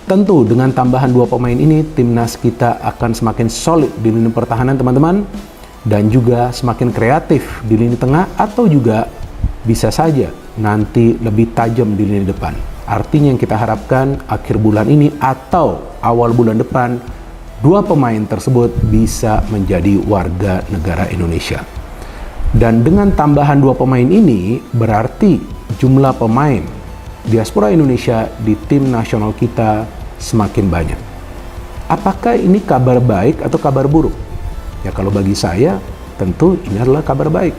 Tentu dengan tambahan 2 pemain ini, timnas kita akan semakin solid di lini pertahanan teman-teman, dan juga semakin kreatif di lini tengah, atau juga bisa saja nanti lebih tajam di lini depan. Artinya yang kita harapkan akhir bulan ini atau awal bulan depan, 2 pemain tersebut bisa menjadi warga negara Indonesia. Dan dengan tambahan 2 pemain ini, berarti jumlah pemain diaspora Indonesia di tim nasional kita semakin banyak. Apakah ini kabar baik atau kabar buruk? Ya kalau bagi saya, tentu ini adalah kabar baik.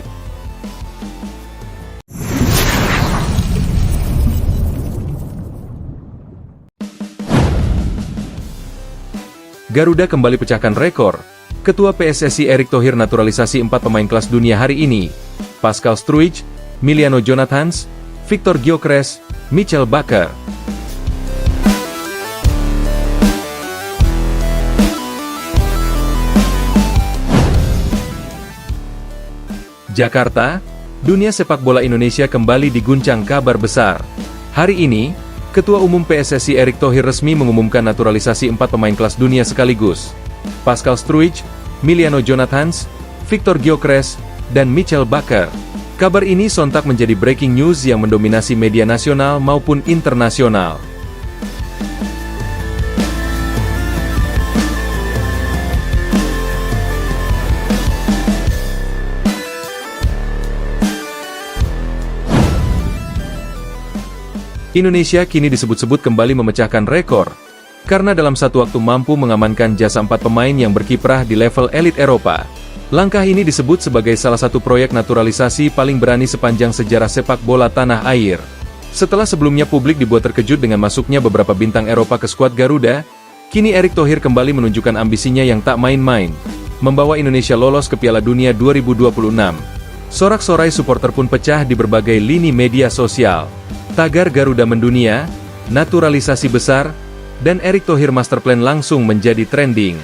Garuda kembali pecahkan rekor. Ketua PSSI Erick Thohir naturalisasi 4 pemain kelas dunia hari ini. Pascal Struijk, Emiliano Jonathans, Victor Gyökeres, Michel Bakker. Jakarta, dunia sepak bola Indonesia kembali diguncang kabar besar. Hari ini, Ketua Umum PSSI Erick Thohir resmi mengumumkan naturalisasi 4 pemain kelas dunia sekaligus. Pascal Struijk, Emiliano Jonathans, Victor Gyökeres, dan Michel Bakker. Kabar ini sontak menjadi breaking news yang mendominasi media nasional maupun internasional. Indonesia kini disebut-sebut kembali memecahkan rekor, karena dalam satu waktu mampu mengamankan jasa 4 pemain yang berkiprah di level elit Eropa. Langkah ini disebut sebagai salah satu proyek naturalisasi paling berani sepanjang sejarah sepak bola tanah air. Setelah sebelumnya publik dibuat terkejut dengan masuknya beberapa bintang Eropa ke skuad Garuda, kini Erick Thohir kembali menunjukkan ambisinya yang tak main-main, membawa Indonesia lolos ke Piala Dunia 2026. Sorak-sorai supporter pun pecah di berbagai lini media sosial. Tagar Garuda mendunia, naturalisasi besar, dan Erick Thohir masterplan langsung menjadi trending.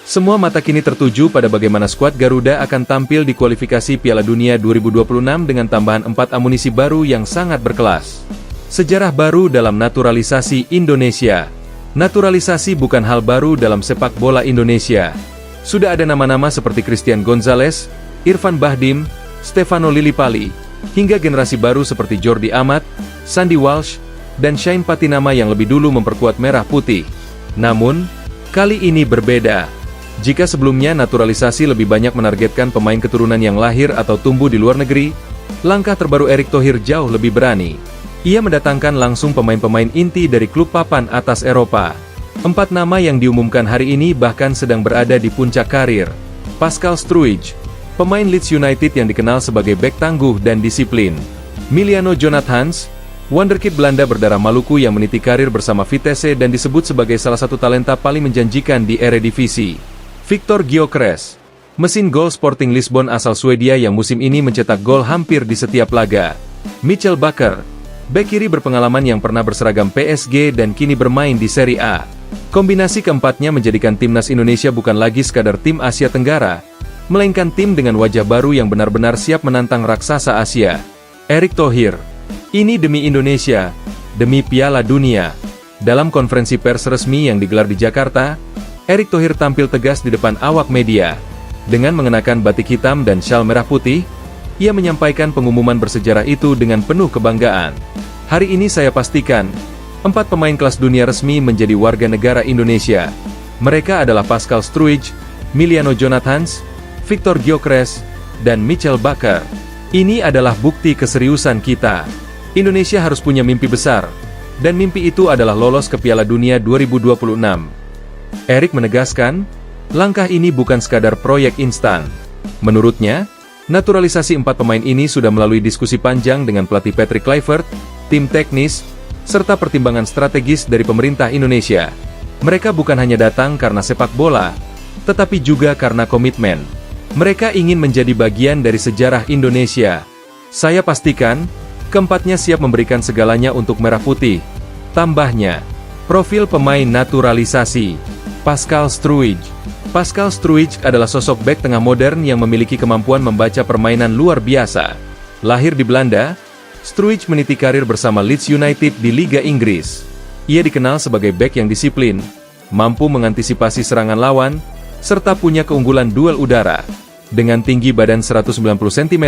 Semua mata kini tertuju pada bagaimana skuad Garuda akan tampil di kualifikasi Piala Dunia 2026 dengan tambahan 4 amunisi baru yang sangat berkelas. Sejarah baru dalam naturalisasi Indonesia. Naturalisasi bukan hal baru dalam sepak bola Indonesia. Sudah ada nama-nama seperti Christian Gonzalez, Irfan Bahdim, Stefano Lillipali, hingga generasi baru seperti Jordi Amat, Sandy Walsh, dan Shane Patinama yang lebih dulu memperkuat merah putih. Namun, kali ini berbeda. Jika sebelumnya naturalisasi lebih banyak menargetkan pemain keturunan yang lahir atau tumbuh di luar negeri, langkah terbaru Erick Thohir jauh lebih berani. Ia mendatangkan langsung pemain-pemain inti dari klub papan atas Eropa. 4 nama yang diumumkan hari ini bahkan sedang berada di puncak karir. Pascal Struijk, pemain Leeds United yang dikenal sebagai bek tangguh dan disiplin. Emiliano Jonathans, wonderkid Belanda berdarah Maluku yang meniti karir bersama Vitesse dan disebut sebagai salah satu talenta paling menjanjikan di Eredivisie. Victor Gyökeres, mesin gol Sporting Lisbon asal Swedia yang musim ini mencetak gol hampir di setiap laga. Michel Bakker, bek kiri berpengalaman yang pernah berseragam PSG dan kini bermain di Serie A. Kombinasi keempatnya menjadikan timnas Indonesia bukan lagi sekadar tim Asia Tenggara, melainkan tim dengan wajah baru yang benar-benar siap menantang raksasa Asia. Erick Thohir, ini demi Indonesia, demi Piala Dunia. Dalam konferensi pers resmi yang digelar di Jakarta, Erick Thohir tampil tegas di depan awak media. Dengan mengenakan batik hitam dan syal merah putih, ia menyampaikan pengumuman bersejarah itu dengan penuh kebanggaan. Hari ini saya pastikan, 4 pemain kelas dunia resmi menjadi warga negara Indonesia. Mereka adalah Pascal Struijk, Emiliano Jonathans, Victor Gyökeres, dan Michel Bakker. Ini adalah bukti keseriusan kita. Indonesia harus punya mimpi besar, dan mimpi itu adalah lolos ke Piala Dunia 2026. Erick menegaskan, langkah ini bukan sekadar proyek instan. Menurutnya, naturalisasi 4 pemain ini sudah melalui diskusi panjang dengan pelatih Patrick Kluivert, tim teknis, serta pertimbangan strategis dari pemerintah Indonesia. Mereka bukan hanya datang karena sepak bola, tetapi juga karena komitmen. Mereka ingin menjadi bagian dari sejarah Indonesia. Saya pastikan, keempatnya siap memberikan segalanya untuk merah putih. Tambahnya, profil pemain naturalisasi. Pascal Struijk. Pascal Struijk adalah sosok bek tengah modern yang memiliki kemampuan membaca permainan luar biasa. Lahir di Belanda, Struijk meniti karir bersama Leeds United di Liga Inggris. Ia dikenal sebagai bek yang disiplin, mampu mengantisipasi serangan lawan, serta punya keunggulan duel udara. Dengan tinggi badan 190 cm,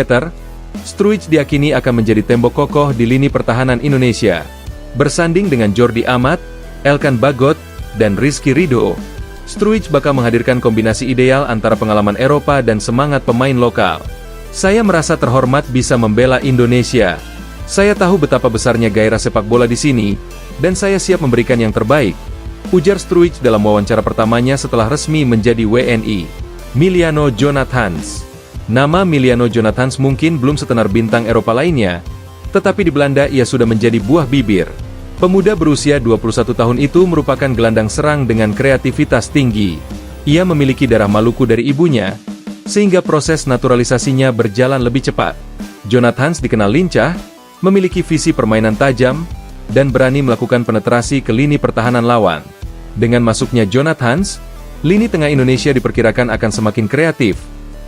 Struijk diakini akan menjadi tembok kokoh di lini pertahanan Indonesia. Bersanding dengan Jordi Amat, Elkan Bagot, dan Rizky Ridho, Struijk bakal menghadirkan kombinasi ideal antara pengalaman Eropa dan semangat pemain lokal. Saya merasa terhormat bisa membela Indonesia. Saya tahu betapa besarnya gairah sepak bola di sini, dan saya siap memberikan yang terbaik, ujar Struijk dalam wawancara pertamanya setelah resmi menjadi WNI. Miliano Jonathans. Nama Miliano Jonathans mungkin belum setenar bintang Eropa lainnya, tetapi di Belanda ia sudah menjadi buah bibir. Pemuda berusia 21 tahun itu merupakan gelandang serang dengan kreativitas tinggi. Ia memiliki darah Maluku dari ibunya, sehingga proses naturalisasinya berjalan lebih cepat. Jonathans dikenal lincah, memiliki visi permainan tajam, dan berani melakukan penetrasi ke lini pertahanan lawan. Dengan masuknya Jonathans, lini tengah Indonesia diperkirakan akan semakin kreatif,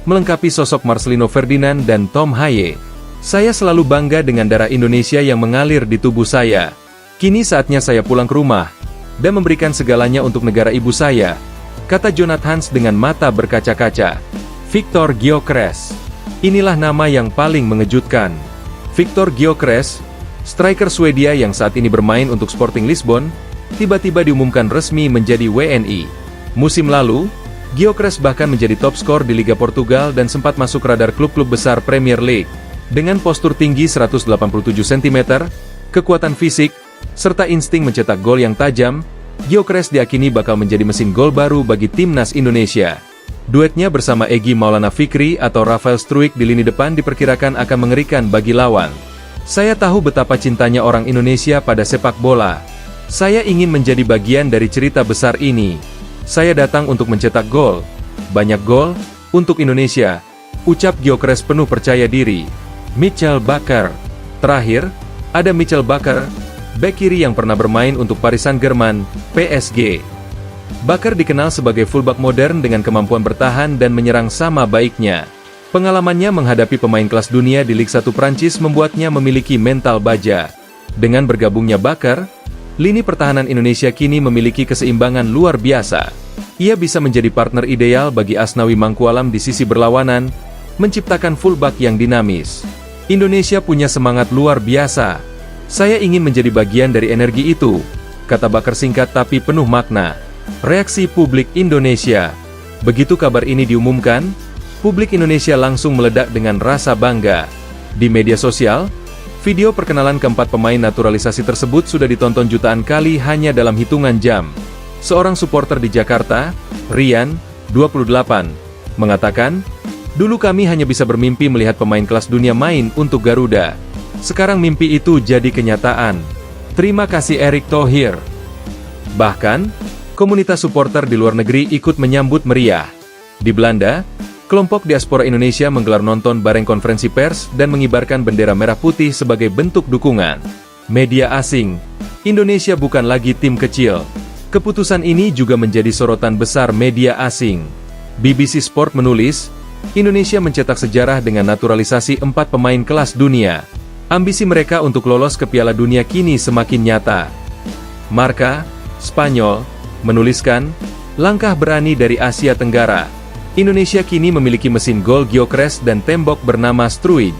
melengkapi sosok Marcelino Ferdinand dan Tom Haye. Saya selalu bangga dengan darah Indonesia yang mengalir di tubuh saya. Kini saatnya saya pulang ke rumah, dan memberikan segalanya untuk negara ibu saya, kata Jonathans dengan mata berkaca-kaca. Victor Gyökeres. Inilah nama yang paling mengejutkan. Victor Gyökeres, striker Swedia yang saat ini bermain untuk Sporting Lisbon, tiba-tiba diumumkan resmi menjadi WNI. Musim lalu, Gyökeres bahkan menjadi top skor di Liga Portugal dan sempat masuk radar klub-klub besar Premier League. Dengan postur tinggi 187 cm, kekuatan fisik, serta insting mencetak gol yang tajam, Gyökeres diakini bakal menjadi mesin gol baru bagi timnas Indonesia. Duetnya bersama Egy Maulana Fikri atau Rafael Struijk di lini depan diperkirakan akan mengerikan bagi lawan. Saya tahu betapa cintanya orang Indonesia pada sepak bola. Saya ingin menjadi bagian dari cerita besar ini. Saya datang untuk mencetak gol. Banyak gol, untuk Indonesia, ucap Gyökeres penuh percaya diri. Mitchell Bakker. Terakhir, ada Mitchell Bakker, bek kiri yang pernah bermain untuk Paris Saint-Germain, PSG. Bakker dikenal sebagai fullback modern dengan kemampuan bertahan dan menyerang sama baiknya. Pengalamannya menghadapi pemain kelas dunia di Ligue 1 Prancis membuatnya memiliki mental baja. Dengan bergabungnya Bakker, lini pertahanan Indonesia kini memiliki keseimbangan luar biasa. Ia bisa menjadi partner ideal bagi Asnawi Mangkualam di sisi berlawanan, menciptakan fullback yang dinamis. Indonesia punya semangat luar biasa. Saya ingin menjadi bagian dari energi itu, kata Bakker singkat tapi penuh makna. Reaksi publik Indonesia. Begitu kabar ini diumumkan, publik Indonesia langsung meledak dengan rasa bangga. Di media sosial, video perkenalan keempat pemain naturalisasi tersebut sudah ditonton jutaan kali hanya dalam hitungan jam. Seorang supporter di Jakarta, Rian, 28, mengatakan, "Dulu kami hanya bisa bermimpi melihat pemain kelas dunia main untuk Garuda. Sekarang mimpi itu jadi kenyataan. Terima kasih Erick Thohir." Bahkan, komunitas supporter di luar negeri ikut menyambut meriah. Di Belanda, kelompok diaspora Indonesia menggelar nonton bareng konferensi pers dan mengibarkan bendera merah putih sebagai bentuk dukungan. Media asing, Indonesia bukan lagi tim kecil. Keputusan ini juga menjadi sorotan besar media asing. BBC Sport menulis, Indonesia mencetak sejarah dengan naturalisasi 4 pemain kelas dunia. Ambisi mereka untuk lolos ke Piala Dunia kini semakin nyata. Marca, Spanyol, menuliskan, langkah berani dari Asia Tenggara. Indonesia kini memiliki mesin gol Gyökeres dan tembok bernama Struijk.